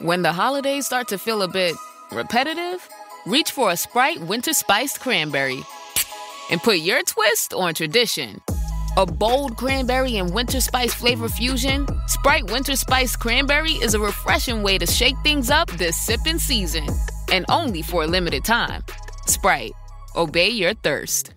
When the holidays start to feel a bit repetitive, reach for a Sprite Winter Spiced Cranberry and put your twist on tradition. A bold cranberry and winter spice flavor fusion, Sprite Winter Spiced Cranberry is a refreshing way to shake things up this sipping season. And only for a limited time. Sprite. Obey your thirst.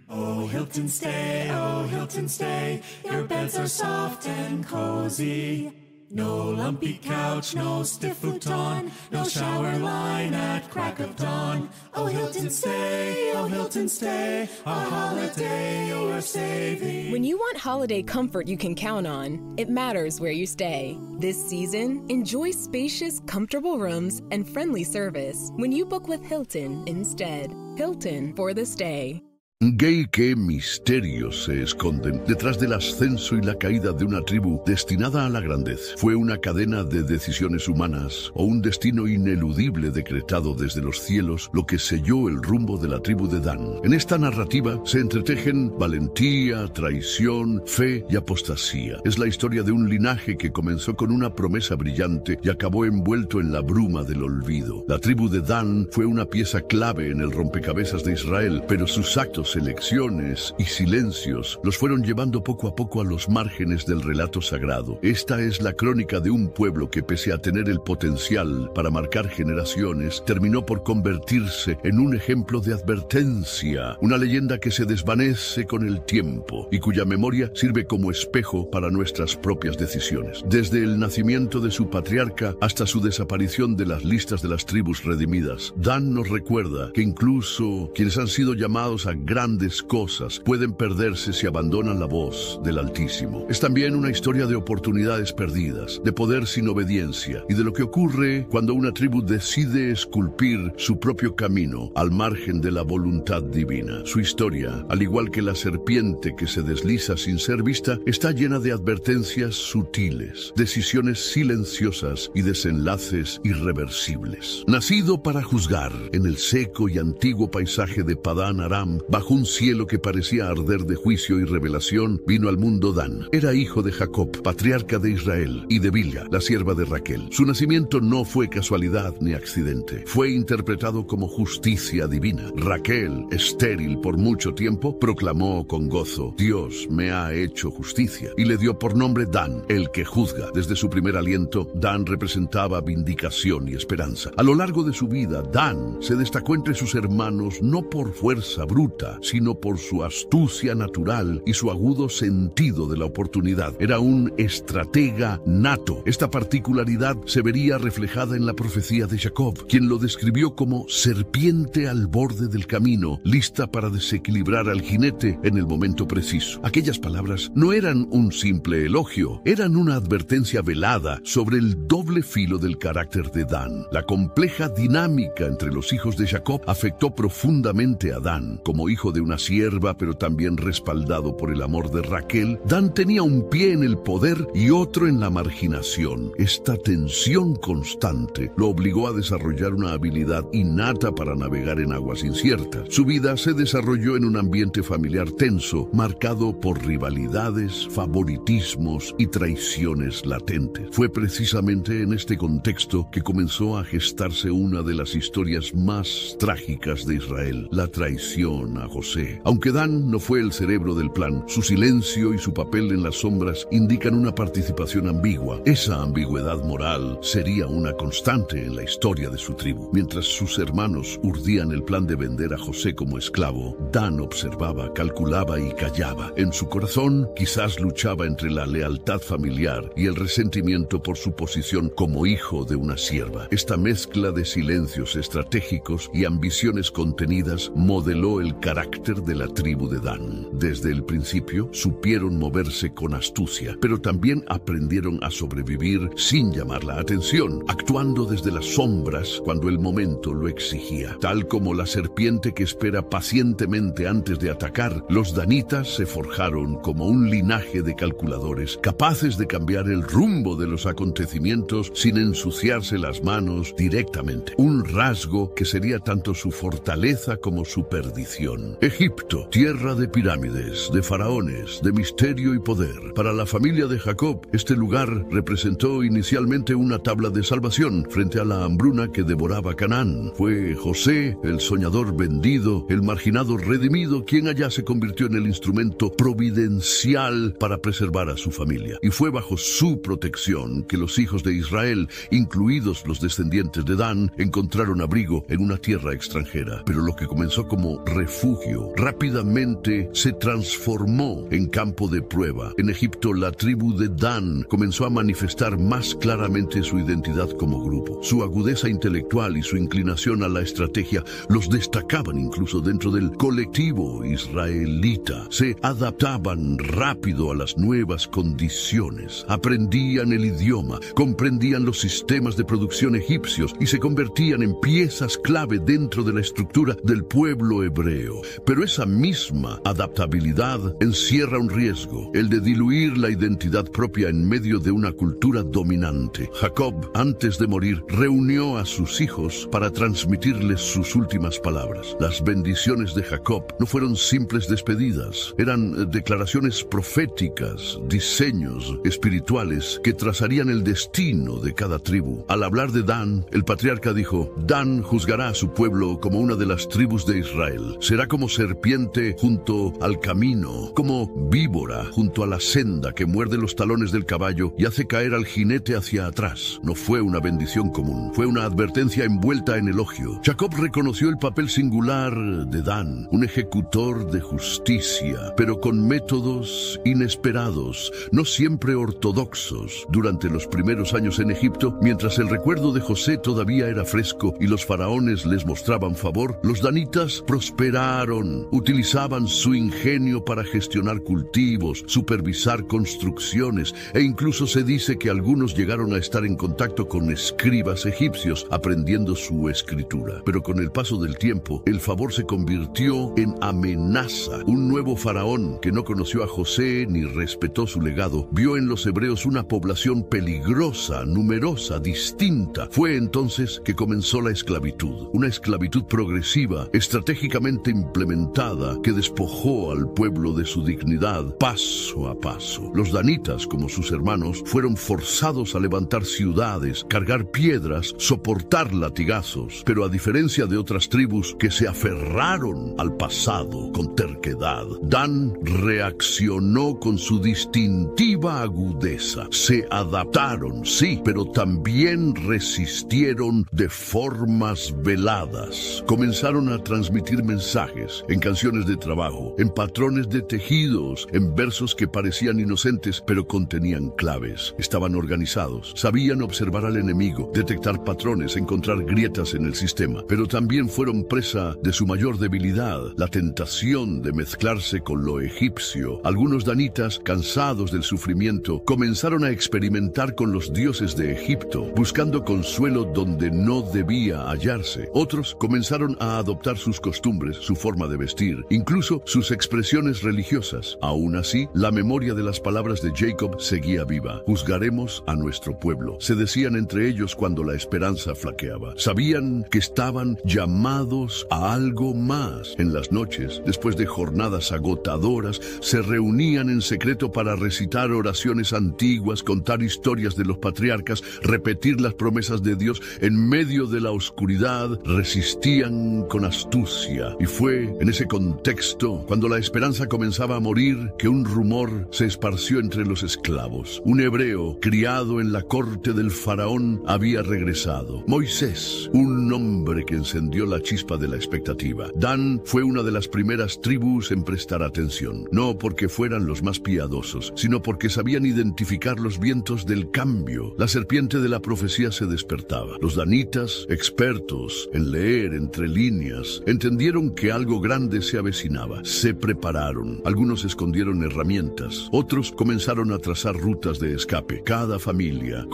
Oh, Hilton stay, your beds are soft and cozy. No lumpy couch, no stiff futon, no shower line at crack of dawn. Oh, Hilton stay, a holiday you're saving. When you want holiday comfort you can count on, it matters where you stay. This season, enjoy spacious, comfortable rooms and friendly service when you book with Hilton instead. Hilton for the stay. Gay, qué misterios se esconden detrás del ascenso y la caída de una tribu destinada a la grandez. ¿Fue una cadena de decisiones humanas o un destino ineludible decretado desde los cielos lo que selló el rumbo de la tribu de Dan? En esta narrativa se entretejen valentía, traición, fe y apostasía. Es la historia de un linaje que comenzó con una promesa brillante y acabó envuelto en la bruma del olvido. La tribu de Dan fue una pieza clave en el rompecabezas de Israel, pero sus actos, elecciones y silencios los fueron llevando poco a poco a los márgenes del relato sagrado. Esta es la crónica de un pueblo que, pese a tener el potencial para marcar generaciones, terminó por convertirse en un ejemplo de advertencia, una leyenda que se desvanece con el tiempo y cuya memoria sirve como espejo para nuestras propias decisiones. Desde el nacimiento de su patriarca hasta su desaparición de las listas de las tribus redimidas, Dan nos recuerda que incluso quienes han sido llamados a grandes cosas pueden perderse si abandonan la voz del Altísimo. Es también una historia de oportunidades perdidas, de poder sin obediencia y de lo que ocurre cuando una tribu decide esculpir su propio camino al margen de la voluntad divina. Su historia, al igual que la serpiente que se desliza sin ser vista, está llena de advertencias sutiles, decisiones silenciosas y desenlaces irreversibles. Nacido para juzgar en el seco y antiguo paisaje de Padán Aram, bajo un cielo que parecía arder de juicio y revelación, vino al mundo Dan. Era hijo de Jacob, patriarca de Israel, y de Bilha, la sierva de Raquel. Su nacimiento no fue casualidad ni accidente. Fue interpretado como justicia divina. Raquel, estéril por mucho tiempo, proclamó con gozo: Dios me ha hecho justicia, y le dio por nombre Dan, el que juzga. Desde su primer aliento, Dan representaba vindicación y esperanza. A lo largo de su vida, Dan se destacó entre sus hermanos no por fuerza bruta, sino por su astucia natural y su agudo sentido de la oportunidad. Era un estratega nato. Esta particularidad se vería reflejada en la profecía de Jacob, quien lo describió como serpiente al borde del camino, lista para desequilibrar al jinete en el momento preciso. Aquellas palabras no eran un simple elogio, eran una advertencia velada sobre el doble filo del carácter de Dan. La compleja dinámica entre los hijos de Jacob afectó profundamente a Dan. Como hijo de una sierva, pero también respaldado por el amor de Raquel, Dan tenía un pie en el poder y otro en la marginación. Esta tensión constante lo obligó a desarrollar una habilidad innata para navegar en aguas inciertas. Su vida se desarrolló en un ambiente familiar tenso, marcado por rivalidades, favoritismos y traiciones latentes. Fue precisamente en este contexto que comenzó a gestarse una de las historias más trágicas de Israel, la traición a José. Aunque Dan no fue el cerebro del plan, su silencio y su papel en las sombras indican una participación ambigua. Esa ambigüedad moral sería una constante en la historia de su tribu. Mientras sus hermanos urdían el plan de vender a José como esclavo, Dan observaba, calculaba y callaba. En su corazón quizás luchaba entre la lealtad familiar y el resentimiento por su posición como hijo de una sierva. Esta mezcla de silencios estratégicos y ambiciones contenidas modeló el carácter de la tribu de Dan. Desde el principio supieron moverse con astucia, pero también aprendieron a sobrevivir sin llamar la atención, actuando desde las sombras cuando el momento lo exigía. Tal como la serpiente que espera pacientemente antes de atacar, los danitas se forjaron como un linaje de calculadores, capaces de cambiar el rumbo de los acontecimientos sin ensuciarse las manos directamente. Un rasgo que sería tanto su fortaleza como su perdición. Egipto, tierra de pirámides, de faraones, de misterio y poder. Para la familia de Jacob, este lugar representó inicialmente una tabla de salvación frente a la hambruna que devoraba Canaán. Fue José, el soñador vendido, el marginado redimido, quien allá se convirtió en el instrumento providencial para preservar a su familia. Y fue bajo su protección que los hijos de Israel, incluidos los descendientes de Dan, encontraron abrigo en una tierra extranjera. Pero lo que comenzó como refugio rápidamente se transformó en campo de prueba. En Egipto, la tribu de Dan comenzó a manifestar más claramente su identidad como grupo. Su agudeza intelectual y su inclinación a la estrategia los destacaban incluso dentro del colectivo israelita. Se adaptaban rápido a las nuevas condiciones, aprendían el idioma, comprendían los sistemas de producción egipcios y se convertían en piezas clave dentro de la estructura del pueblo hebreo. Pero esa misma adaptabilidad encierra un riesgo, el de diluir la identidad propia en medio de una cultura dominante. Jacob, antes de morir, reunió a sus hijos para transmitirles sus últimas palabras. Las bendiciones de Jacob no fueron simples despedidas, eran declaraciones proféticas, diseños espirituales que trazarían el destino de cada tribu. Al hablar de Dan, el patriarca dijo: Dan juzgará a su pueblo como una de las tribus de Israel. Será como serpiente junto al camino, como víbora junto a la senda que muerde los talones del caballo y hace caer al jinete hacia atrás. No fue una bendición común, fue una advertencia envuelta en elogio. Jacob reconoció el papel singular de Dan, un ejecutor de justicia, pero con métodos inesperados, no siempre ortodoxos. Durante los primeros años en Egipto, mientras el recuerdo de José todavía era fresco y los faraones les mostraban favor, los danitas prosperaron, utilizaban su ingenio para gestionar cultivos, supervisar construcciones e incluso se dice que algunos llegaron a estar en contacto con escribas egipcios aprendiendo su escritura. Pero con el paso del tiempo, el favor se convirtió en amenaza. Un nuevo faraón que no conoció a José ni respetó su legado, vio en los hebreos una población peligrosa, numerosa, distinta. Fue entonces que comenzó la esclavitud, una esclavitud progresiva, estratégicamente implementada, que despojó al pueblo de su dignidad paso a paso. Los danitas, como sus hermanos, fueron forzados a levantar ciudades, cargar piedras, soportar latigazos, pero a diferencia de otras tribus que se aferraron al pasado con terquedad, Dan reaccionó con su distintiva agudeza. Se adaptaron, sí, pero también resistieron de formas veladas. Comenzaron a transmitir mensajes en canciones de trabajo, en patrones de tejidos, en versos que parecían inocentes pero contenían claves. Estaban organizados, sabían observar al enemigo, detectar patrones, encontrar grietas en el sistema, pero también fueron presa de su mayor debilidad, la tentación de mezclarse con lo egipcio. Algunos danitas, cansados del sufrimiento, comenzaron a experimentar con los dioses de Egipto, buscando consuelo donde no debía hallarse. Otros comenzaron a adoptar sus costumbres, su forma de vestir, incluso sus expresiones religiosas. Aún así, la memoria de las palabras de Jacob seguía viva. Juzgaremos a nuestro pueblo, se decían entre ellos cuando la esperanza flaqueaba. Sabían que estaban llamados a algo más. En las noches, después de jornadas agotadoras, se reunían en secreto para recitar oraciones antiguas, contar historias de los patriarcas, repetir las promesas de Dios. En medio de la oscuridad, resistían con astucia. Y fue en ese contexto, cuando la esperanza comenzaba a morir, que un rumor se esparció entre los esclavos. Un hebreo, criado en la corte del faraón, había regresado. Moisés, un hombre que encendió la chispa de la expectativa. Dan fue una de las primeras tribus en prestar atención, no porque fueran los más piadosos, sino porque sabían identificar los vientos del cambio. La serpiente de la profecía se despertaba. Los danitas, expertos en leer entre líneas, entendieron que algo grande se avecinaba. Se prepararon. Algunos escondieron herramientas. Otros comenzaron a trazar rutas de escape. Cada familia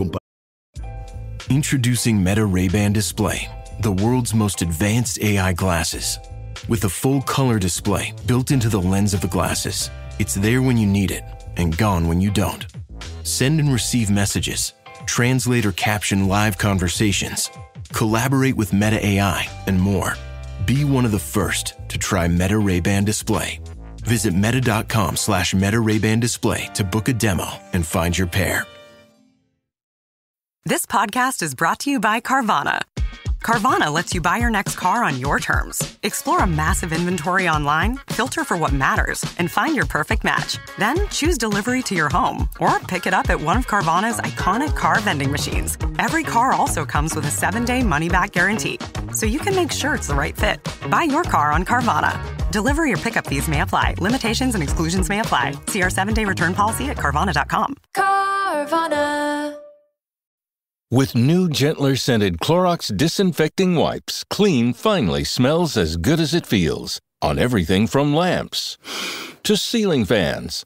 Introducing Meta Ray-Ban Display, the world's most advanced AI glasses. With a full color display built into the lens of the glasses, it's there when you need it and gone when you don't. Send and receive messages, translate or caption live conversations, collaborate with Meta AI, and more. Be one of the first to try Meta Ray-Ban Display. Visit meta.com/Meta Ray-Ban Display to book a demo and find your pair. This podcast is brought to you by Carvana. Carvana lets you buy your next car on your terms. Explore a massive inventory online, filter for what matters, and find your perfect match. Then choose delivery to your home or pick it up at one of Carvana's iconic car vending machines. Every car also comes with a 7-day money-back guarantee, so you can make sure it's the right fit. Buy your car on Carvana. Delivery or pickup fees may apply. Limitations and exclusions may apply. See our 7-day return policy at Carvana.com. Carvana. With new, gentler scented Clorox disinfecting wipes, clean finally smells as good as it feels. On everything from lamps to ceiling fans.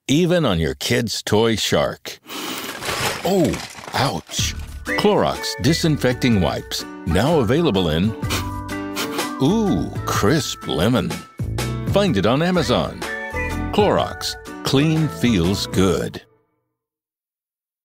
Even on your kid's toy shark. Oh, ouch. Clorox disinfecting wipes. Now available in... Ooh, crisp lemon. Find it on Amazon. Clorox. Clean feels good.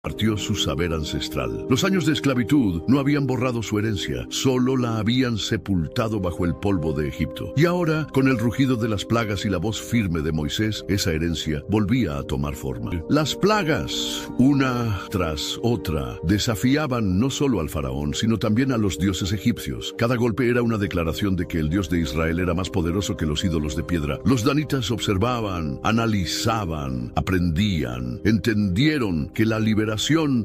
Partió su saber ancestral. Los años de esclavitud no habían borrado su herencia, solo la habían sepultado bajo el polvo de Egipto. Y ahora, con el rugido de las plagas y la voz firme de Moisés, esa herencia volvía a tomar forma. Las plagas, una tras otra, desafiaban no solo al faraón, sino también a los dioses egipcios. Cada golpe era una declaración de que el Dios de Israel era más poderoso que los ídolos de piedra. Los danitas observaban, analizaban, aprendían, entendieron que la liberación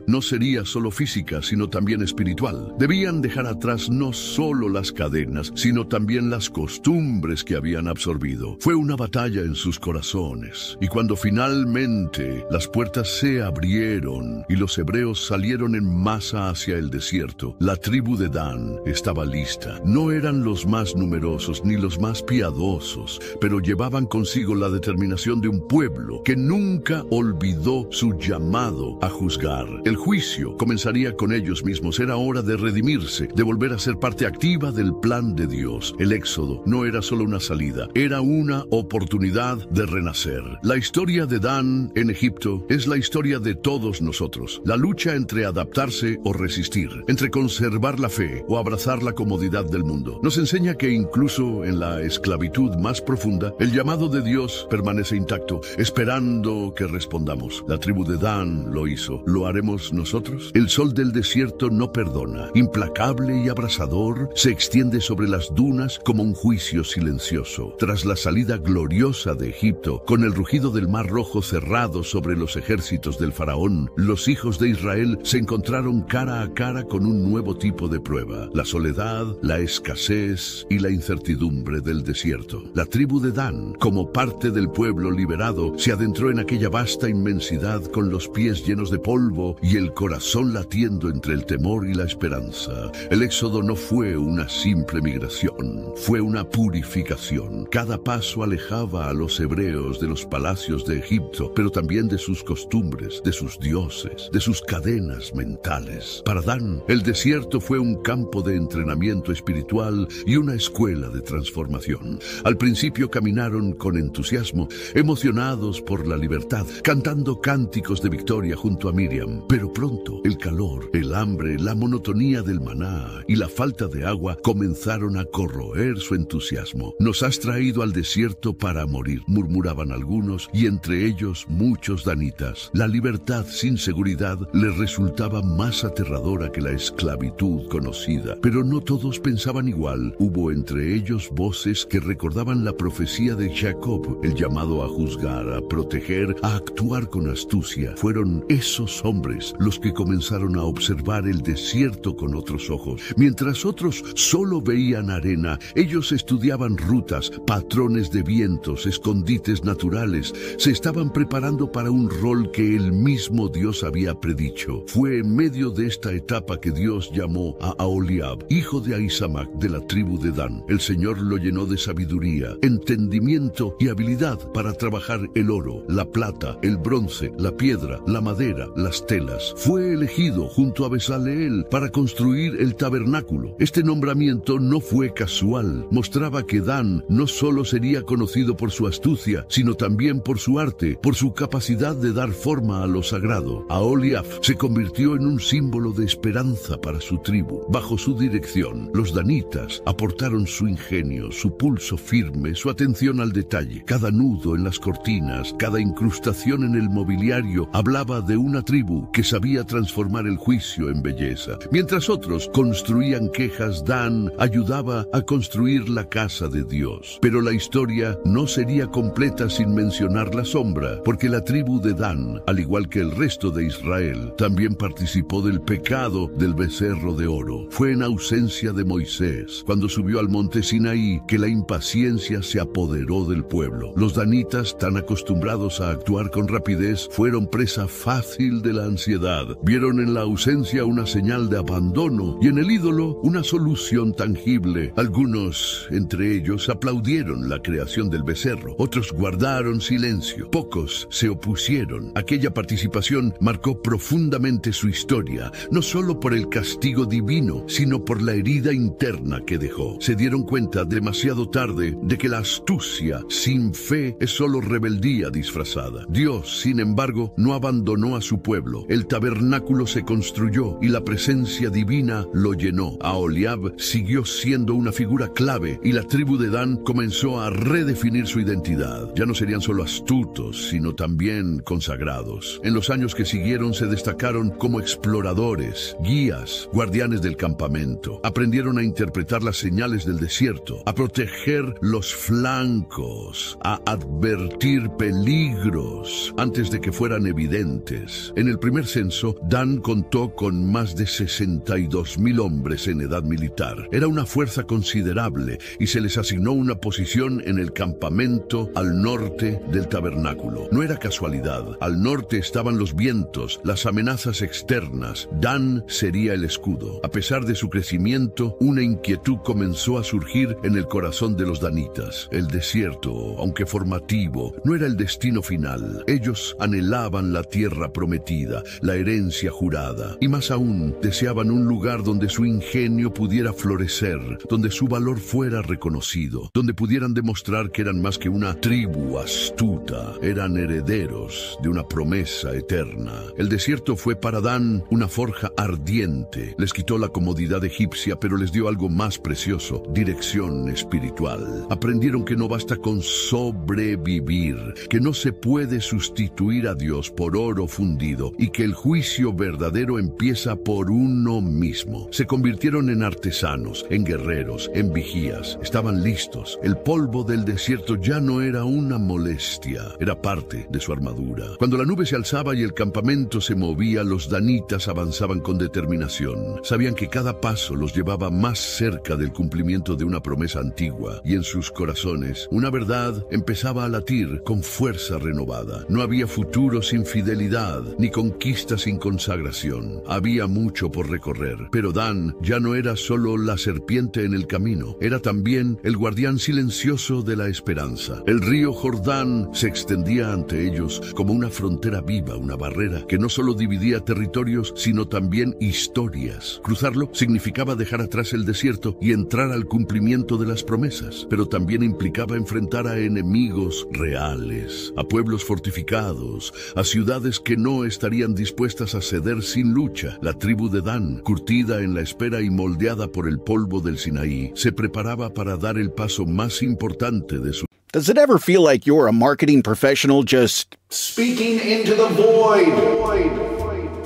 no sería solo física, sino también espiritual. Debían dejar atrás no solo las cadenas, sino también las costumbres que habían absorbido. Fue una batalla en sus corazones. Y cuando finalmente las puertas se abrieron y los hebreos salieron en masa hacia el desierto, la tribu de Dan estaba lista. No eran los más numerosos ni los más piadosos, pero llevaban consigo la determinación de un pueblo que nunca olvidó su llamado a juzgar. El juicio comenzaría con ellos mismos. Era hora de redimirse, de volver a ser parte activa del plan de Dios. El éxodo no era solo una salida, era una oportunidad de renacer. La historia de Dan en Egipto es la historia de todos nosotros. La lucha entre adaptarse o resistir, entre conservar la fe o abrazar la comodidad del mundo. Nos enseña que incluso en la esclavitud más profunda, el llamado de Dios permanece intacto, esperando que respondamos. La tribu de Dan lo hizo. ¿Lo haremos nosotros? El sol del desierto no perdona. Implacable y abrasador, se extiende sobre las dunas como un juicio silencioso. Tras la salida gloriosa de Egipto, con el rugido del Mar Rojo cerrado sobre los ejércitos del faraón, los hijos de Israel se encontraron cara a cara con un nuevo tipo de prueba: la soledad, la escasez y la incertidumbre del desierto. La tribu de Dan, como parte del pueblo liberado, se adentró en aquella vasta inmensidad con los pies llenos de polvo y el corazón latiendo entre el temor y la esperanza. El éxodo no fue una simple migración, fue una purificación. Cada paso alejaba a los hebreos de los palacios de Egipto, pero también de sus costumbres, de sus dioses, de sus cadenas mentales. Para Dan, el desierto fue un campo de entrenamiento espiritual y una escuela de transformación. Al principio caminaron con entusiasmo, emocionados por la libertad, cantando cánticos de victoria junto a Miriam. Pero pronto el calor, el hambre, la monotonía del maná y la falta de agua comenzaron a corroer su entusiasmo. Nos has traído al desierto para morir, murmuraban algunos, y entre ellos muchos danitas. La libertad sin seguridad les resultaba más aterradora que la esclavitud conocida. Pero no todos pensaban igual. Hubo entre ellos voces que recordaban la profecía de Jacob, el llamado a juzgar, a proteger, a actuar con astucia. Fueron esos hombres los que comenzaron a observar el desierto con otros ojos. Mientras otros solo veían arena, ellos estudiaban rutas, patrones de vientos, escondites naturales. Se estaban preparando para un rol que el mismo Dios había predicho. Fue en medio de esta etapa que Dios llamó a Aholiab, hijo de Ahisamac, de la tribu de Dan. El Señor lo llenó de sabiduría, entendimiento y habilidad para trabajar el oro, la plata, el bronce, la piedra, la madera, las telas. Fue elegido junto a Bezaleel para construir el tabernáculo. Este nombramiento no fue casual. Mostraba que Dan no solo sería conocido por su astucia, sino también por su arte, por su capacidad de dar forma a lo sagrado. Aholiab se convirtió en un símbolo de esperanza para su tribu. Bajo su dirección, los danitas aportaron su ingenio, su pulso firme, su atención al detalle. Cada nudo en las cortinas, cada incrustación en el mobiliario hablaba de una tribu que sabía transformar el juicio en belleza. Mientras otros construían quejas, Dan ayudaba a construir la casa de Dios. Pero la historia no sería completa sin mencionar la sombra, porque la tribu de Dan, al igual que el resto de Israel, también participó del pecado del becerro de oro. Fue en ausencia de Moisés, cuando subió al monte Sinaí, que la impaciencia se apoderó del pueblo. Los danitas, tan acostumbrados a actuar con rapidez, fueron presa fácil de la ansiedad. Vieron en la ausencia una señal de abandono y en el ídolo una solución tangible. Algunos, entre ellos, aplaudieron la creación del becerro. Otros guardaron silencio. Pocos se opusieron. Aquella participación marcó profundamente su historia, no solo por el castigo divino, sino por la herida interna que dejó. Se dieron cuenta demasiado tarde de que la astucia sin fe es solo rebeldía disfrazada. Dios, sin embargo, no abandonó a su pueblo. El tabernáculo se construyó y la presencia divina lo llenó. Aholiab siguió siendo una figura clave y la tribu de Dan comenzó a redefinir su identidad. Ya no serían solo astutos, sino también consagrados. En los años que siguieron se destacaron como exploradores, guías, guardianes del campamento. Aprendieron a interpretar las señales del desierto, a proteger los flancos, a advertir peligros antes de que fueran evidentes. En el primer censo, Dan contó con más de 62,000 hombres en edad militar. Era una fuerza considerable y se les asignó una posición en el campamento al norte del tabernáculo. No era casualidad. Al norte estaban los vientos, las amenazas externas. Dan sería el escudo. A pesar de su crecimiento, una inquietud comenzó a surgir en el corazón de los danitas. El desierto, aunque formativo, no era el destino final. Ellos anhelaban la tierra prometida, la herencia jurada, y más aún, deseaban un lugar donde su ingenio pudiera florecer, donde su valor fuera reconocido, donde pudieran demostrar que eran más que una tribu astuta, eran herederos de una promesa eterna. El desierto fue para Dan una forja ardiente. Les quitó la comodidad egipcia, pero les dio algo más precioso: dirección espiritual. Aprendieron que no basta con sobrevivir, que no se puede sustituir a Dios por oro fundido y que el juicio verdadero empieza por uno mismo. Se convirtieron en artesanos, en guerreros, en vigías. Estaban listos. El polvo del desierto ya no era una molestia, era parte de su armadura. Cuando la nube se alzaba y el campamento se movía, los danitas avanzaban con determinación. Sabían que cada paso los llevaba más cerca del cumplimiento de una promesa antigua, y en sus corazones una verdad empezaba a latir con fuerza renovada. No había futuro sin fidelidad, ni conquista sin consagración. Había mucho por recorrer, pero Dan ya no era solo la serpiente en el camino, era también el guardián silencioso de la esperanza. El río Jordán se extendía ante ellos como una frontera viva, una barrera que no solo dividía territorios, sino también historias. Cruzarlo significaba dejar atrás el desierto y entrar al cumplimiento de las promesas, pero también implicaba enfrentar a enemigos reales, a pueblos fortificados, a ciudades que no estarían dispuestas a ceder sin lucha. La tribu de Dan, curtida en la espera y moldeada por el polvo del Sinaí, se preparaba para dar el paso más importante de su... Does it ever feel like you're a marketing professional just speaking into the void?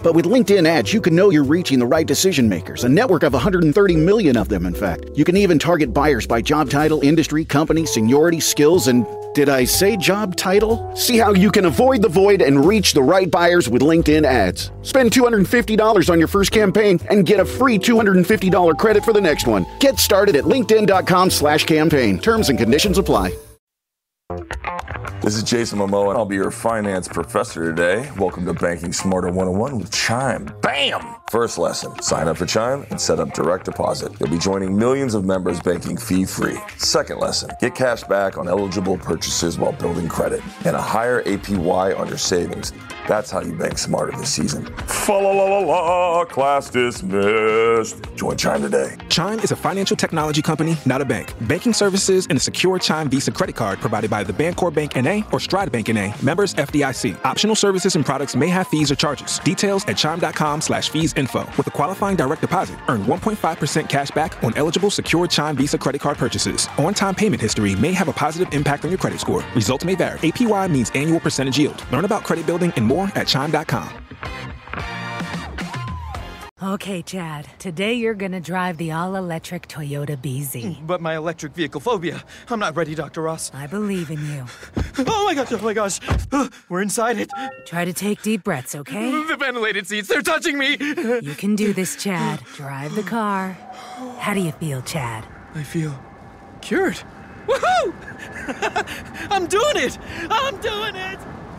But with LinkedIn ads, you can know you're reaching the right decision makers, a network of 130 million of them, in fact. You can even target buyers by job title, industry, company, seniority, skills, and did I say job title? See how you can avoid the void and reach the right buyers with LinkedIn ads. Spend $250 on your first campaign and get a free $250 credit for the next one. Get started at linkedin.com/campaign. Terms and conditions apply. This is Jason Momoa, and I'll be your finance professor today. Welcome to Banking Smarter 101 with Chime. Bam! First lesson, sign up for Chime and set up direct deposit. You'll be joining millions of members banking fee-free. Second lesson, get cash back on eligible purchases while building credit and a higher APY on your savings. That's how you bank smarter this season. Fa-la-la-la-la, class dismissed. Join Chime today. Chime is a financial technology company, not a bank. Banking services and a secure Chime Visa credit card provided by the Bancorp Bank N.A. or Stride Bank N.A. Members FDIC. Optional services and products may have fees or charges. Details at chime.com/fees-info. With a qualifying direct deposit, earn 1.5% cash back on eligible secure Chime Visa credit card purchases. On-time payment history may have a positive impact on your credit score. Results may vary. APY means annual percentage yield. Learn about credit building and more at chime.com. Okay, Chad. Today you're gonna drive the all-electric Toyota BZ. But my electric vehicle phobia. I'm not ready, Dr. Ross. I believe in you. Oh my gosh. We're inside it. Try to take deep breaths, okay? The ventilated seats, they're touching me. You can do this, Chad. Drive the car. How do you feel, Chad? I feel cured. Woohoo! I'm doing it!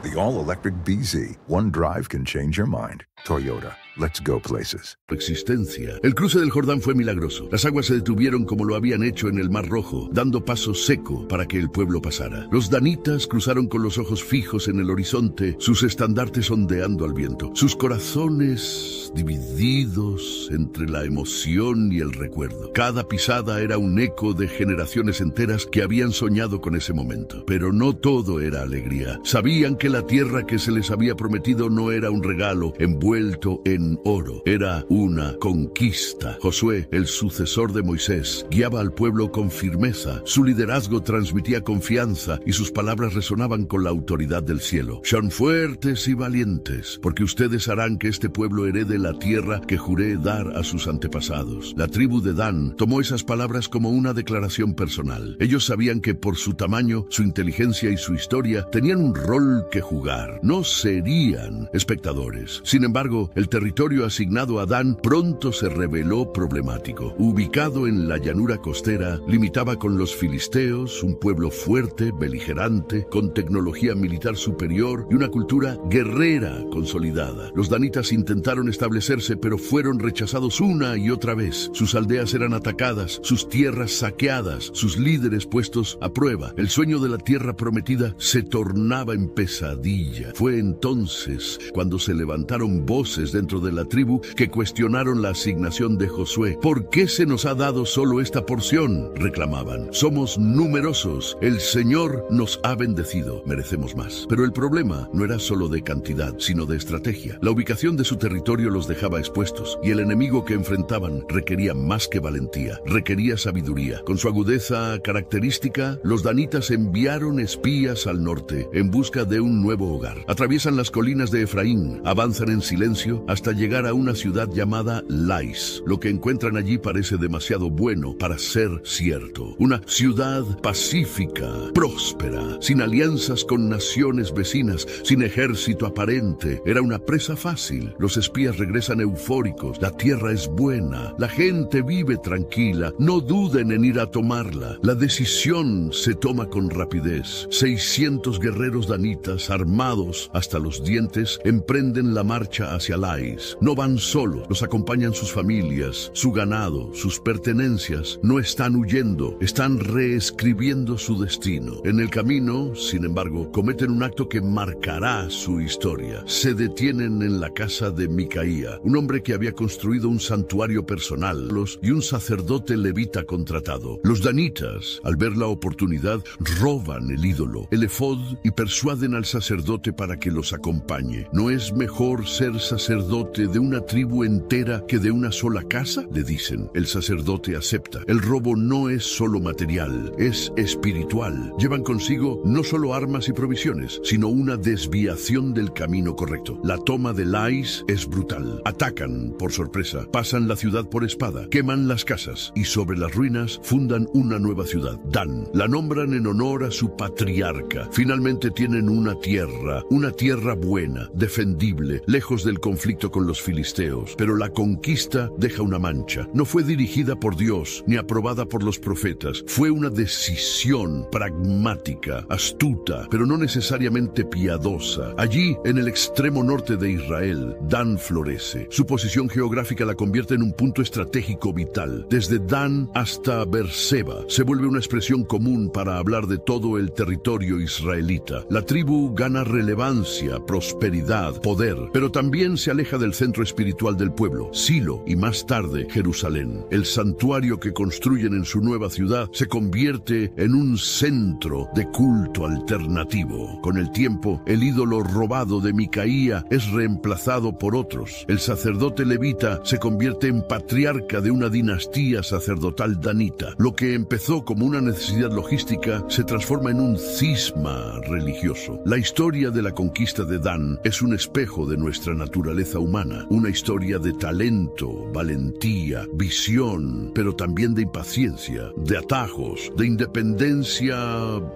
The all-electric BZ. One drive can change your mind. Toyota. Let's go places. Existencia. El cruce del Jordán fue milagroso. Las aguas se detuvieron como lo habían hecho en el Mar Rojo, dando paso seco para que el pueblo pasara. Los danitas cruzaron con los ojos fijos en el horizonte, sus estandartes ondeando al viento, sus corazones divididos entre la emoción y el recuerdo. Cada pisada era un eco de generaciones enteras que habían soñado con ese momento. Pero no todo era alegría. Sabían que la tierra que se les había prometido no era un regalo envuelto en oro, era una conquista. Josué, el sucesor de Moisés, guiaba al pueblo con firmeza. Su liderazgo transmitía confianza y sus palabras resonaban con la autoridad del cielo. Sean fuertes y valientes, porque ustedes harán que este pueblo herede la tierra que juré dar a sus antepasados. La tribu de Dan tomó esas palabras como una declaración personal. Ellos sabían que por su tamaño, su inteligencia y su historia tenían un rol que jugar. No serían espectadores. Sin embargo, el territorio asignado a Dan pronto se reveló problemático. Ubicado en la llanura costera, limitaba con los filisteos, un pueblo fuerte, beligerante, con tecnología militar superior y una cultura guerrera consolidada. Los danitas intentaron establecerse, pero fueron rechazados una y otra vez. Sus aldeas eran atacadas, sus tierras saqueadas, sus líderes puestos a prueba. El sueño de la tierra prometida se tornaba en pesadilla. Fue entonces cuando se levantaron voces dentro de la tribu que cuestionaron la asignación de Josué. ¿Por qué se nos ha dado solo esta porción?, reclamaban. Somos numerosos, el Señor nos ha bendecido, merecemos más. Pero el problema no era solo de cantidad, sino de estrategia. La ubicación de su territorio los dejaba expuestos, y el enemigo que enfrentaban requería más que valentía, requería sabiduría. Con su agudeza característica, los danitas enviaron espías al norte en busca de un nuevo hogar. Atraviesan las colinas de Efraín, avanzan en silencio hasta llegar a una ciudad llamada Lais. Lo que encuentran allí parece demasiado bueno para ser cierto. Una ciudad pacífica, próspera, sin alianzas con naciones vecinas, sin ejército aparente. Era una presa fácil. Los espías regresan eufóricos. La tierra es buena. La gente vive tranquila. No duden en ir a tomarla. La decisión se toma con rapidez. 600 guerreros danitas, armados hasta los dientes, emprenden la marcha hacia Lais. No van solos, los acompañan sus familias, su ganado, sus pertenencias. No están huyendo, están reescribiendo su destino. En el camino, sin embargo, cometen un acto que marcará su historia. Se detienen en la casa de Micaía, un hombre que había construido un santuario personal, y un sacerdote levita contratado. Los danitas, al ver la oportunidad, roban el ídolo, el efod, y persuaden al sacerdote para que los acompañe. ¿No es mejor ser sacerdote de una tribu entera que de una sola casa?, le dicen. El sacerdote acepta. El robo no es solo material, es espiritual. Llevan consigo no solo armas y provisiones, sino una desviación del camino correcto. La toma de Lais es brutal. mal. Atacan por sorpresa, pasan la ciudad por espada, queman las casas y sobre las ruinas fundan una nueva ciudad, Dan. La nombran en honor a su patriarca. Finalmente tienen una tierra buena, defendible, lejos del conflicto con los filisteos. Pero la conquista deja una mancha. No fue dirigida por Dios ni aprobada por los profetas. Fue una decisión pragmática, astuta, pero no necesariamente piadosa. Allí, en el extremo norte de Israel, Dan florece. Su posición geográfica la convierte en un punto estratégico vital. Desde Dan hasta Beerseba se vuelve una expresión común para hablar de todo el territorio israelita. La tribu gana relevancia, prosperidad, poder, pero también se aleja del centro espiritual del pueblo, Silo, y más tarde Jerusalén. El santuario que construyen en su nueva ciudad se convierte en un centro de culto alternativo. Con el tiempo, el ídolo robado de Micaía es reemplazado por otros. El sacerdote levita se convierte en patriarca de una dinastía sacerdotal danita. Lo que empezó como una necesidad logística se transforma en un cisma religioso. La historia de la conquista de Dan es un espejo de nuestra naturaleza humana, una historia de talento, valentía, visión, pero también de impaciencia, de atajos, de independencia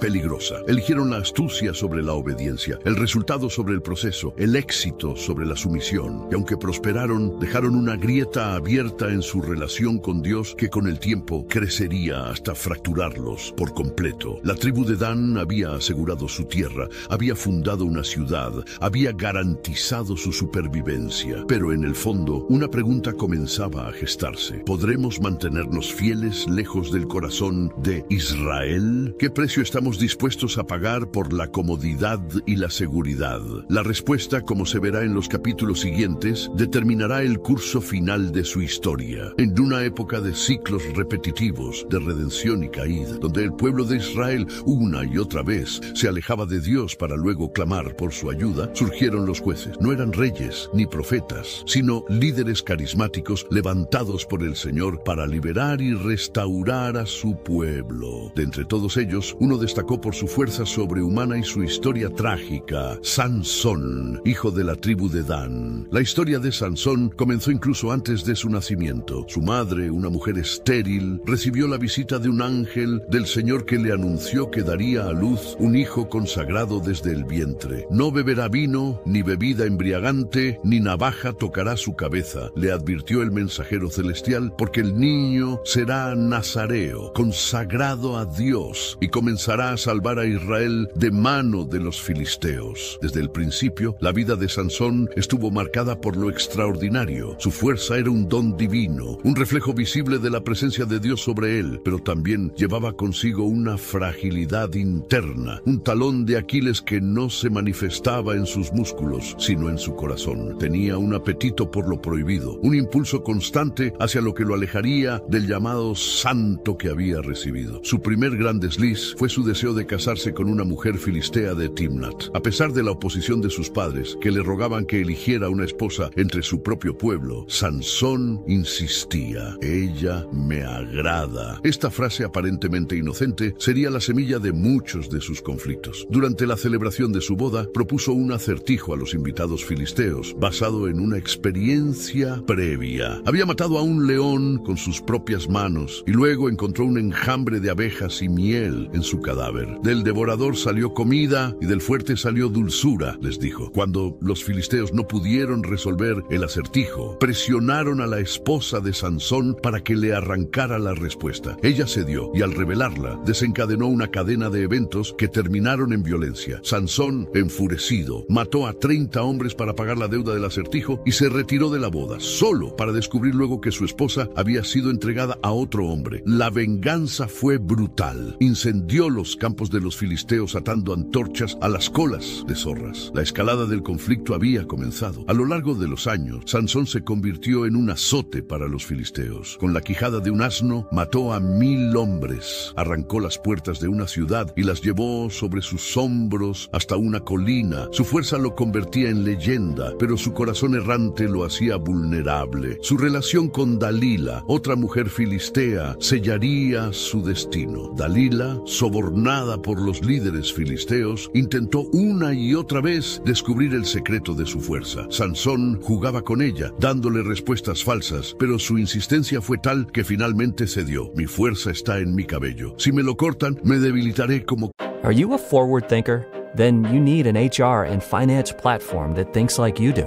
peligrosa. Eligieron la astucia sobre la obediencia, el resultado sobre el proceso, el éxito sobre la sumisión. Y aunque prosperaron, dejaron una grieta abierta en su relación con Dios que con el tiempo crecería hasta fracturarlos por completo. La tribu de Dan había asegurado su tierra, había fundado una ciudad, había garantizado su supervivencia. Pero en el fondo, una pregunta comenzaba a gestarse. ¿Podremos mantenernos fieles lejos del corazón de Israel? ¿Qué precio estamos dispuestos a pagar por la comodidad y la seguridad? La respuesta, como se verá en los capítulos siguientes, determinará el curso final de su historia. En una época de ciclos repetitivos, de redención y caída, donde el pueblo de Israel una y otra vez se alejaba de Dios para luego clamar por su ayuda, surgieron los jueces. No eran reyes ni profetas, sino líderes carismáticos levantados por el Señor para liberar y restaurar a su pueblo. De entre todos ellos, uno destacó por su fuerza sobrehumana y su historia trágica: Sansón, hijo de la tribu de Dan. La historia de Sansón comenzó incluso antes de su nacimiento. Su madre, una mujer estéril, recibió la visita de un ángel del Señor que le anunció que daría a luz un hijo consagrado desde el vientre. No beberá vino, ni bebida embriagante, ni navaja tocará su cabeza, le advirtió el mensajero celestial, porque el niño será nazareo, consagrado a Dios, y comenzará a salvar a Israel de mano de los filisteos. Desde el principio, la vida de Sansón estuvo marcada por lo extraordinario. Su fuerza era un don divino, un reflejo visible de la presencia de Dios sobre él, pero también llevaba consigo una fragilidad interna, un talón de Aquiles que no se manifestaba en sus músculos, sino en su corazón. Tenía un apetito por lo prohibido, un impulso constante hacia lo que lo alejaría del llamado santo que había recibido. Su primer gran desliz fue su deseo de casarse con una mujer filistea de Timnat. A pesar de la oposición de sus padres, que le rogaban que eligiera una esposa entre su propio pueblo, Sansón insistía: ella me agrada. Esta frase aparentemente inocente sería la semilla de muchos de sus conflictos. Durante la celebración de su boda, propuso un acertijo a los invitados filisteos, basado en una experiencia previa. Había matado a un león con sus propias manos y luego encontró un enjambre de abejas y miel en su cadáver. Del devorador salió comida y del fuerte salió dulzura, les dijo. Cuando los filisteos no pudieron resolver el acertijo, presionaron a la esposa de Sansón para que le arrancara la respuesta. Ella cedió y al revelarla, desencadenó una cadena de eventos que terminaron en violencia. Sansón, enfurecido, mató a 30 hombres para pagar la deuda del acertijo y se retiró de la boda, solo para descubrir luego que su esposa había sido entregada a otro hombre. La venganza fue brutal. Incendió los campos de los filisteos atando antorchas a las colas de zorras. La escalada del conflicto había comenzado. A lo largo de los años, Sansón se convirtió en un azote para los filisteos. Con la quijada de un asno, mató a 1000 hombres, arrancó las puertas de una ciudad y las llevó sobre sus hombros hasta una colina. Su fuerza lo convertía en leyenda, pero su corazón errante lo hacía vulnerable. Su relación con Dalila, otra mujer filistea, sellaría su destino. Dalila, sobornada por los líderes filisteos, intentó una y otra vez descubrir el secreto de su fuerza. Sansón Sansón jugaba con ella, dándole respuestas falsas, pero su insistencia fue tal que finalmente cedió. Mi fuerza está en mi cabello. Si me lo cortan, me debilitaré como... Are you a forward thinker? Then you need an HR and finance platform that thinks like you do.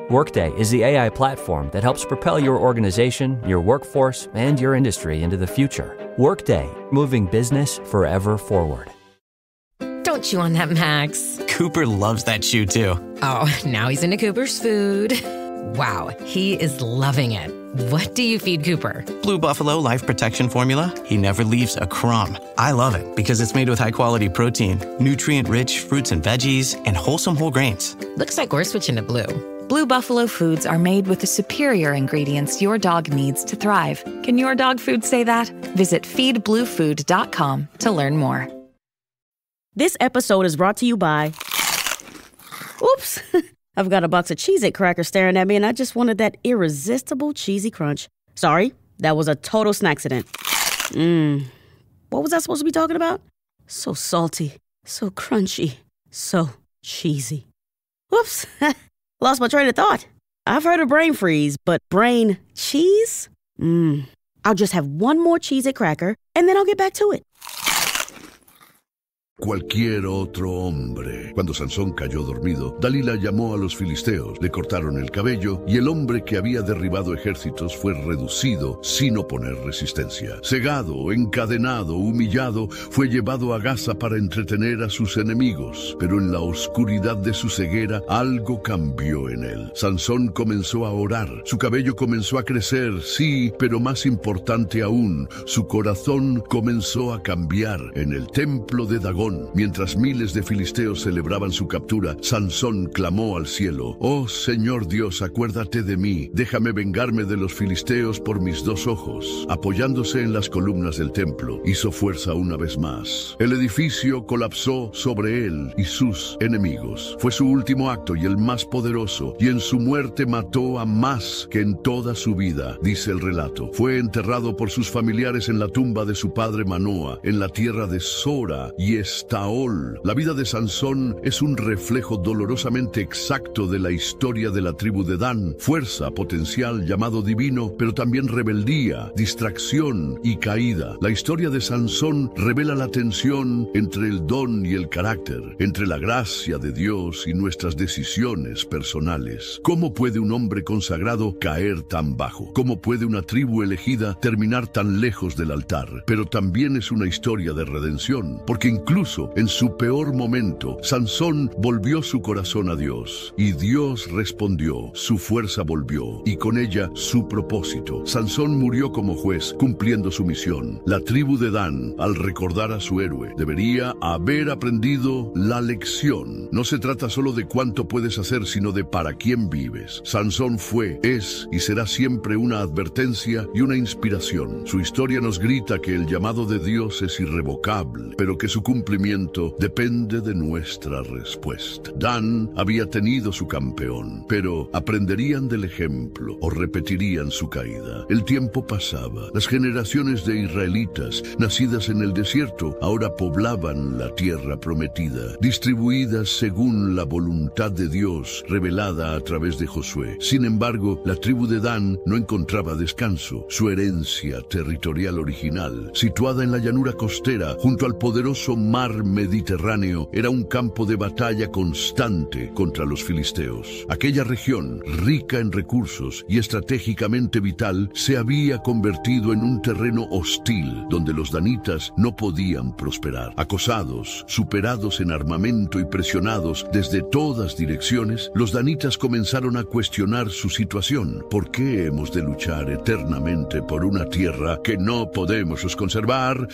Workday is the AI platform that helps propel your organization, your workforce, and your industry into the future. Workday, moving business forever forward. Don't chew on that, Max. Cooper loves that chew too. Oh, now he's into Cooper's food. Wow, he is loving it. What do you feed Cooper? Blue Buffalo Life Protection Formula. He never leaves a crumb. I love it because it's made with high-quality protein, nutrient-rich fruits and veggies, and wholesome whole grains. Looks like we're switching to Blue. Blue Buffalo foods are made with the superior ingredients your dog needs to thrive. Can your dog food say that? Visit feedbluefood.com to learn more. This episode is brought to you by... Oops! I've got a box of Cheez-It crackers staring at me, and I just wanted that irresistible cheesy crunch. Sorry, that was a total snacksident. What was I supposed to be talking about? So salty, so crunchy, so cheesy. Whoops! Lost my train of thought. I've heard of brain freeze, but brain cheese? I'll just have one more Cheez-It cracker, and then I'll get back to it. Cualquier otro hombre. Cuando Sansón cayó dormido, Dalila llamó a los filisteos, le cortaron el cabello y el hombre que había derribado ejércitos fue reducido sin oponer resistencia. Cegado, encadenado, humillado, fue llevado a Gaza para entretener a sus enemigos, pero en la oscuridad de su ceguera algo cambió en él. Sansón comenzó a orar, su cabello comenzó a crecer, sí, pero más importante aún, su corazón comenzó a cambiar. En el templo de Dagón, mientras miles de filisteos celebraban su captura, Sansón clamó al cielo: «Oh Señor Dios, acuérdate de mí, déjame vengarme de los filisteos por mis dos ojos». Apoyándose en las columnas del templo, hizo fuerza una vez más. El edificio colapsó sobre él y sus enemigos. Fue su último acto y el más poderoso, y en su muerte mató a más que en toda su vida, dice el relato. Fue enterrado por sus familiares en la tumba de su padre Manoa, en la tierra de Sora y Estaol. La vida de Sansón es un reflejo dolorosamente exacto de la historia de la tribu de Dan. Fuerza, potencial, llamado divino, pero también rebeldía, distracción y caída. La historia de Sansón revela la tensión entre el don y el carácter, entre la gracia de Dios y nuestras decisiones personales. ¿Cómo puede un hombre consagrado caer tan bajo? ¿Cómo puede una tribu elegida terminar tan lejos del altar? Pero también es una historia de redención, porque incluso en su peor momento, Sansón volvió su corazón a Dios, y Dios respondió, su fuerza volvió, y con ella su propósito. Sansón murió como juez, cumpliendo su misión. La tribu de Dan, al recordar a su héroe, debería haber aprendido la lección. No se trata solo de cuánto puedes hacer, sino de para quién vives. Sansón fue, es y será siempre una advertencia y una inspiración. Su historia nos grita que el llamado de Dios es irrevocable, pero que su cumplimiento depende de nuestra respuesta. Dan había tenido su campeón, pero ¿aprenderían del ejemplo o repetirían su caída? El tiempo pasaba. Las generaciones de israelitas, nacidas en el desierto, ahora poblaban la tierra prometida, distribuidas según la voluntad de Dios, revelada a través de Josué. Sin embargo, la tribu de Dan no encontraba descanso. Su herencia territorial original, situada en la llanura costera, junto al poderoso mar Mediterráneo, era un campo de batalla constante contra los filisteos. Aquella región, rica en recursos y estratégicamente vital, se había convertido en un terreno hostil donde los danitas no podían prosperar. Acosados, superados en armamento y presionados desde todas direcciones, los danitas comenzaron a cuestionar su situación. ¿Por qué hemos de luchar eternamente por una tierra que no podemos conservar?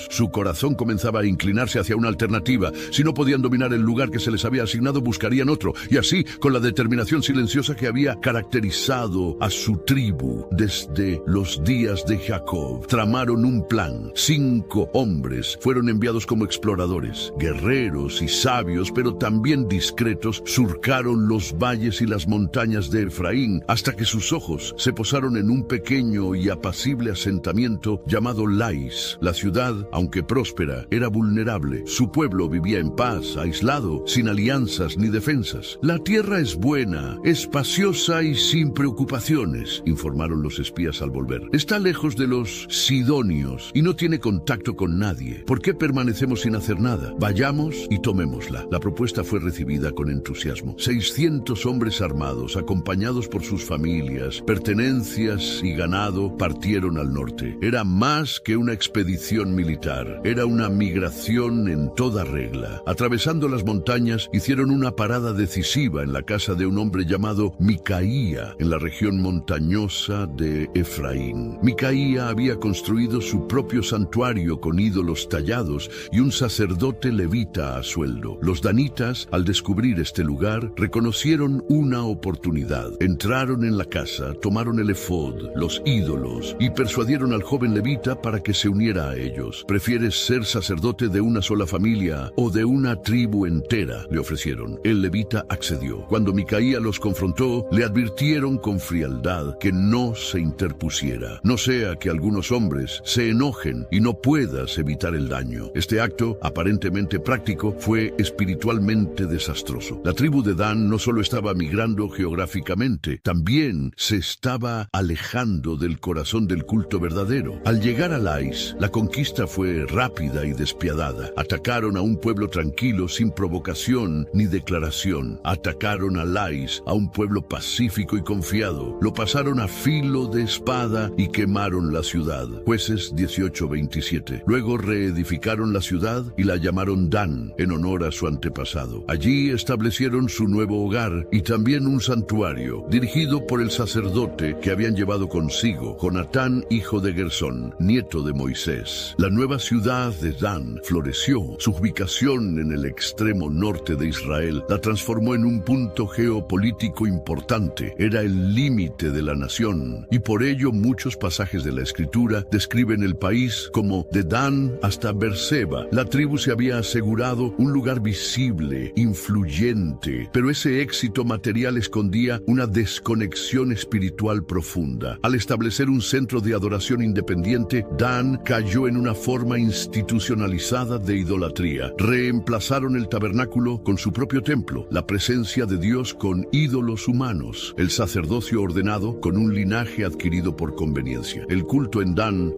Su corazón comenzaba a inclinarse hacia una alternativa. Si no podían dominar el lugar que se les había asignado, buscarían otro. Y así, con la determinación silenciosa que había caracterizado a su tribu desde los días de Jacob, tramaron un plan. 5 hombres fueron enviados como exploradores, guerreros y sabios, pero también discretos, surcaron los valles y las montañas de Efraín hasta que sus ojos se posaron en un pequeño y apacible asentamiento llamado Lais. La ciudad, aunque próspera, era vulnerable vulnerable. Su pueblo vivía en paz, aislado, sin alianzas ni defensas. La tierra es buena, espaciosa y sin preocupaciones, informaron los espías al volver. Está lejos de los sidonios y no tiene contacto con nadie. ¿Por qué permanecemos sin hacer nada? Vayamos y tomémosla. La propuesta fue recibida con entusiasmo. 600 hombres armados, acompañados por sus familias, pertenencias y ganado, partieron al norte. Era más que una expedición militar. Era una migración en toda regla. Atravesando las montañas, hicieron una parada decisiva en la casa de un hombre llamado Micaía, en la región montañosa de Efraín. Micaía había construido su propio santuario con ídolos tallados y un sacerdote levita a sueldo. Los danitas, al descubrir este lugar, reconocieron una oportunidad. Entraron en la casa, tomaron el efod, los ídolos, y persuadieron al joven levita para que se uniera a ellos. ¿Prefieres ser sacerdote de una sola familia o de una tribu entera?, le ofrecieron. El levita accedió. Cuando Micaía los confrontó, le advirtieron con frialdad que no se interpusiera, no sea que algunos hombres se enojen y no puedas evitar el daño. Este acto, aparentemente práctico, fue espiritualmente desastroso. La tribu de Dan no solo estaba migrando geográficamente, también se estaba alejando del corazón del culto verdadero. Al llegar a Lais, la conquista fue rápida y despiadada. Atacaron a un pueblo tranquilo sin provocación ni declaración. Atacaron a Lais, a un pueblo pacífico y confiado. Lo pasaron a filo de espada y quemaron la ciudad. Jueces 18:27. Luego reedificaron la ciudad y la llamaron Dan, en honor a su antepasado. Allí establecieron su nuevo hogar y también un santuario, dirigido por el sacerdote que habían llevado consigo, Jonatán, hijo de Gersón, nieto de Moisés. La nueva ciudad de Dan floreció. Su ubicación en el extremo norte de Israel la transformó en un punto geopolítico importante. Era el límite de la nación, y por ello muchos pasajes de la Escritura describen el país como de Dan hasta Berseba. La tribu se había asegurado un lugar visible, influyente, pero ese éxito material escondía una desconexión espiritual profunda. Al establecer un centro de adoración independiente, Dan cayó en una forma institucionalizada de idolatría. Reemplazaron el tabernáculo con su propio templo, la presencia de Dios con ídolos humanos, el sacerdocio ordenado con un linaje adquirido por conveniencia. El culto en Dan.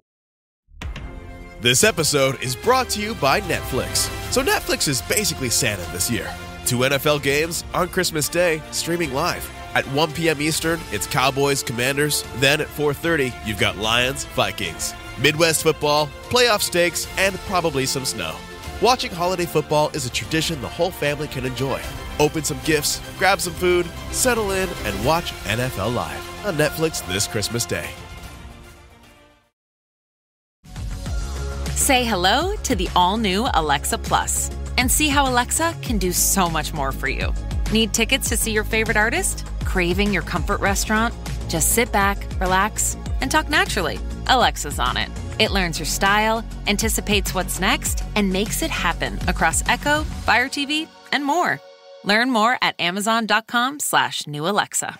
This episode is brought to you by Netflix. So Netflix is basically Santa this year. 2 NFL games on Christmas Day, streaming live. At 1 p.m. Eastern, it's Cowboys, Commanders. Then at 4:30, you've got Lions, Vikings. Midwest football, playoff stakes, and probably some snow. Watching holiday football is a tradition the whole family can enjoy. Open some gifts, grab some food, settle in, and watch NFL Live on Netflix this Christmas Day. Say hello to the all-new Alexa Plus and see how Alexa can do so much more for you. Need tickets to see your favorite artist? Craving your comfort restaurant? Just sit back, relax, and talk naturally. Alexa's on it. It learns your style, anticipates what's next, and makes it happen across Echo, Fire TV, and more. Learn more at amazon.com/new Alexa.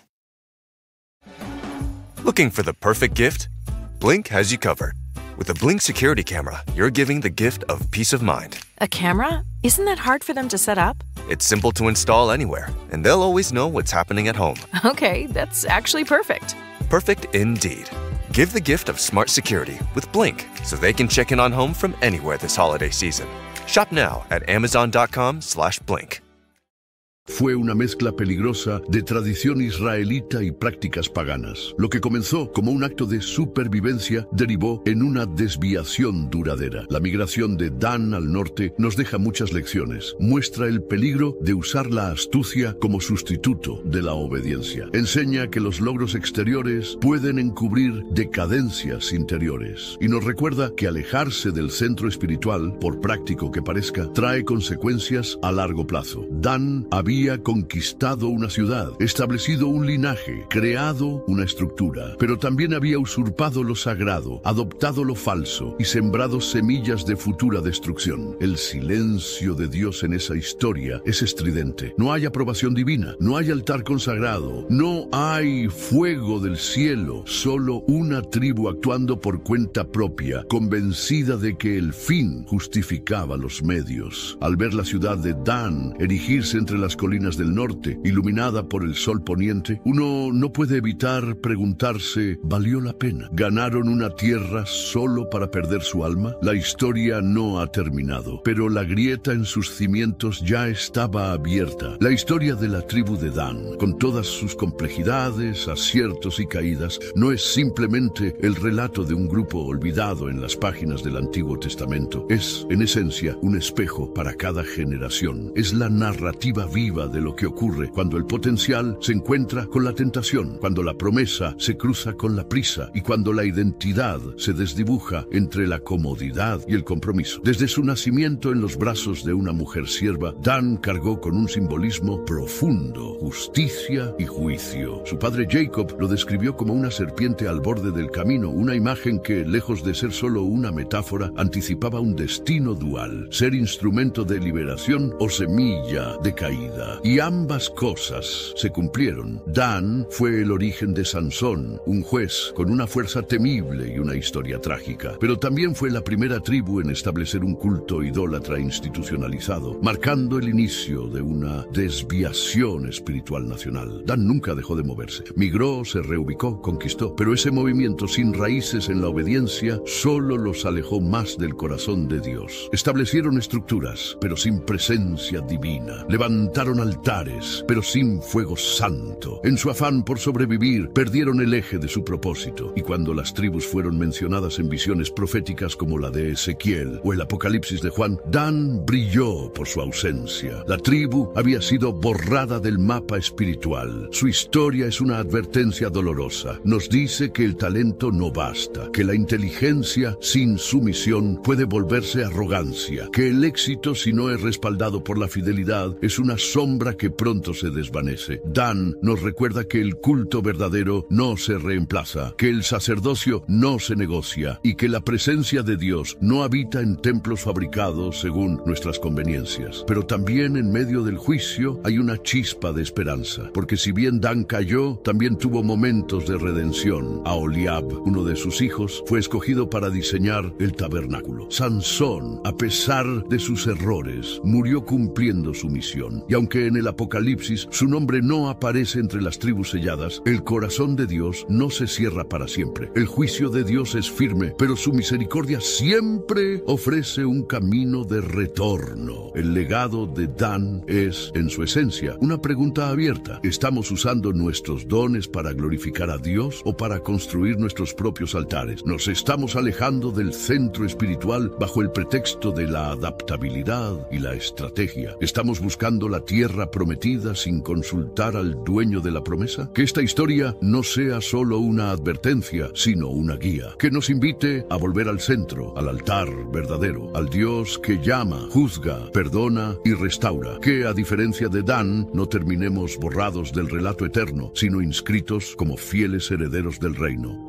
Looking for the perfect gift? Blink has you covered. With a Blink security camera, you're giving the gift of peace of mind. A camera? Isn't that hard for them to set up? It's simple to install anywhere, and they'll always know what's happening at home. Okay, that's actually perfect. Perfect indeed. Give the gift of smart security with Blink so they can check in on home from anywhere this holiday season. Shop now at amazon.com/blink. Fue una mezcla peligrosa de tradición israelita y prácticas paganas. Lo que comenzó como un acto de supervivencia derivó en una desviación duradera. La migración de Dan al norte nos deja muchas lecciones. Muestra el peligro de usar la astucia como sustituto de la obediencia. Enseña que los logros exteriores pueden encubrir decadencias interiores. Y nos recuerda que alejarse del centro espiritual, por práctico que parezca, trae consecuencias a largo plazo. Dan había había conquistado una ciudad, establecido un linaje, creado una estructura, pero también había usurpado lo sagrado, adoptado lo falso y sembrado semillas de futura destrucción. El silencio de Dios en esa historia es estridente. No hay aprobación divina, no hay altar consagrado, no hay fuego del cielo, solo una tribu actuando por cuenta propia, convencida de que el fin justificaba los medios. Al ver la ciudad de Dan erigirse entre las colinas del norte, iluminada por el sol poniente, uno no puede evitar preguntarse, ¿valió la pena? ¿Ganaron una tierra solo para perder su alma? La historia no ha terminado, pero la grieta en sus cimientos ya estaba abierta. La historia de la tribu de Dan, con todas sus complejidades, aciertos y caídas, no es simplemente el relato de un grupo olvidado en las páginas del Antiguo Testamento. Es, en esencia, un espejo para cada generación. Es la narrativa viva de lo que ocurre cuando el potencial se encuentra con la tentación, cuando la promesa se cruza con la prisa y cuando la identidad se desdibuja entre la comodidad y el compromiso. Desde su nacimiento en los brazos de una mujer sierva, Dan cargó con un simbolismo profundo: justicia y juicio. Su padre Jacob lo describió como una serpiente al borde del camino, una imagen que, lejos de ser solo una metáfora, anticipaba un destino dual: ser instrumento de liberación o semilla de caída. Y ambas cosas se cumplieron. Dan fue el origen de Sansón, un juez con una fuerza temible y una historia trágica, pero también fue la primera tribu en establecer un culto idólatra institucionalizado, marcando el inicio de una desviación espiritual nacional. Dan nunca dejó de moverse. Migró, se reubicó, conquistó, pero ese movimiento sin raíces en la obediencia solo los alejó más del corazón de Dios. Establecieron estructuras, pero sin presencia divina. Levantaron altares, pero sin fuego santo. En su afán por sobrevivir, perdieron el eje de su propósito. Y cuando las tribus fueron mencionadas en visiones proféticas como la de Ezequiel o el Apocalipsis de Juan, Dan brilló por su ausencia. La tribu había sido borrada del mapa espiritual. Su historia es una advertencia dolorosa. Nos dice que el talento no basta, que la inteligencia sin sumisión puede volverse arrogancia, que el éxito, si no es respaldado por la fidelidad, es una sombra que pronto se desvanece. Dan nos recuerda que el culto verdadero no se reemplaza, que el sacerdocio no se negocia y que la presencia de Dios no habita en templos fabricados según nuestras conveniencias. Pero también en medio del juicio hay una chispa de esperanza, porque si bien Dan cayó, también tuvo momentos de redención. Aholiab, uno de sus hijos, fue escogido para diseñar el tabernáculo. Sansón, a pesar de sus errores, murió cumpliendo su misión. Y aunque en el Apocalipsis su nombre no aparece entre las tribus selladas, el corazón de Dios no se cierra para siempre. El juicio de Dios es firme, pero su misericordia siempre ofrece un camino de retorno. El legado de Dan es, en su esencia, una pregunta abierta. ¿Estamos usando nuestros dones para glorificar a Dios o para construir nuestros propios altares? ¿Nos estamos alejando del centro espiritual bajo el pretexto de la adaptabilidad y la estrategia? ¿Estamos buscando la tierra prometida sin consultar al dueño de la promesa? Que esta historia no sea solo una advertencia, sino una guía, que nos invite a volver al centro, al altar verdadero, al Dios que llama, juzga, perdona y restaura. Que, a diferencia de Dan, no terminemos borrados del relato eterno, sino inscritos como fieles herederos del reino.